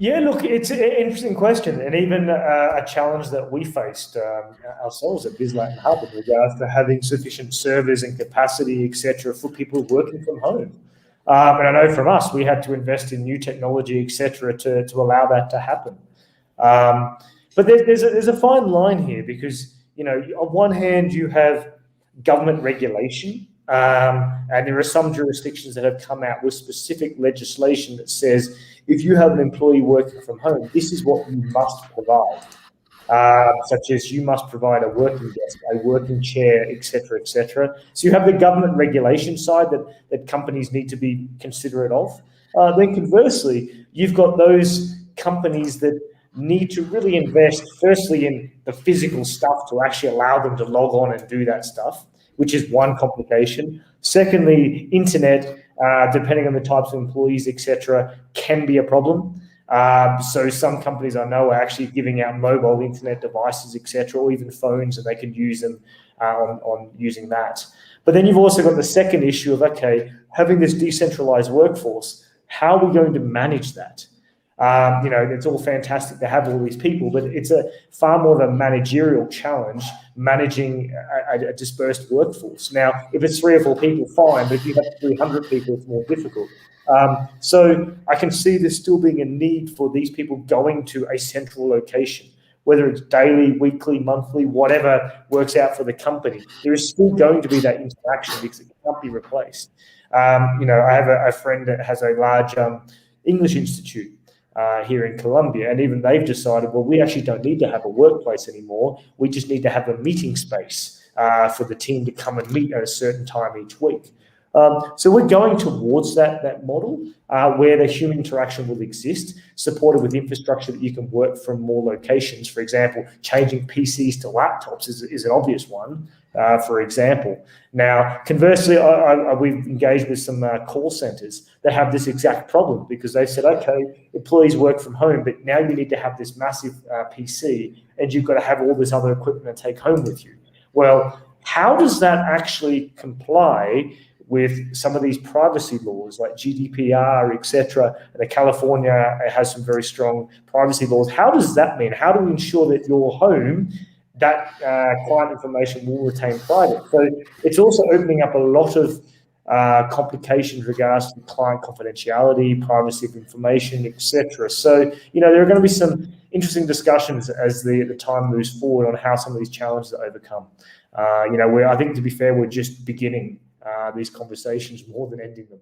Yeah, look, it's an interesting question, and even a challenge that we faced ourselves at BizLat and Hub in regards to having sufficient servers and capacity, etc., for people working from home. And I know from us, we had to invest in new technology, etc., to allow that to happen. But there's a fine line here because, you know, on one hand, you have government regulation, and there are some jurisdictions that have come out with specific legislation that says if you have an employee working from home, this is what you must provide, such as you must provide a working desk, a working chair, etc., etc. So you have the government regulation side that companies need to be considerate of. Then conversely, you've got those companies that need to really invest, firstly, in the physical stuff to actually allow them to log on and do that stuff, which is one complication. Secondly, internet, depending on the types of employees, etc., can be a problem. So some companies I know are actually giving out mobile internet devices, etc., or even phones, and they can use them on using that. But then you've also got the second issue of, okay, having this decentralized workforce, how are we going to manage that? You know, it's all fantastic to have all these people, but it's a far more of a managerial challenge managing a dispersed workforce. Now, if it's 3 or 4 people, fine, but if you have 300 people, it's more difficult. So I can see there still being a need for these people going to a central location, whether it's daily, weekly, monthly, whatever works out for the company. There is still going to be that interaction because it can't be replaced. You know, I have a friend that has a large English institute here in Colombia, and even they've decided, well, we actually don't need to have a workplace anymore. We just need to have a meeting space for the team to come and meet at a certain time each week. So we're going towards that model where the human interaction will exist, supported with infrastructure that you can work from more locations. For example, changing PCs to laptops is an obvious one, for example. Now, conversely, we've engaged with some call centers that have this exact problem because they said, okay, employees work from home, but now you need to have this massive PC and you've got to have all this other equipment to take home with you. Well, how does that actually comply with some of these privacy laws like GDPR, etc.? And California has some very strong privacy laws. How does that mean? How do we ensure that your home, that client information will retain private? So it's also opening up a lot of complications regards to client confidentiality, privacy of information, etc. So, you know, there are going to be some interesting discussions as the time moves forward on how some of these challenges are overcome. You know, I think, to be fair, we're just beginning these conversations more than ending them.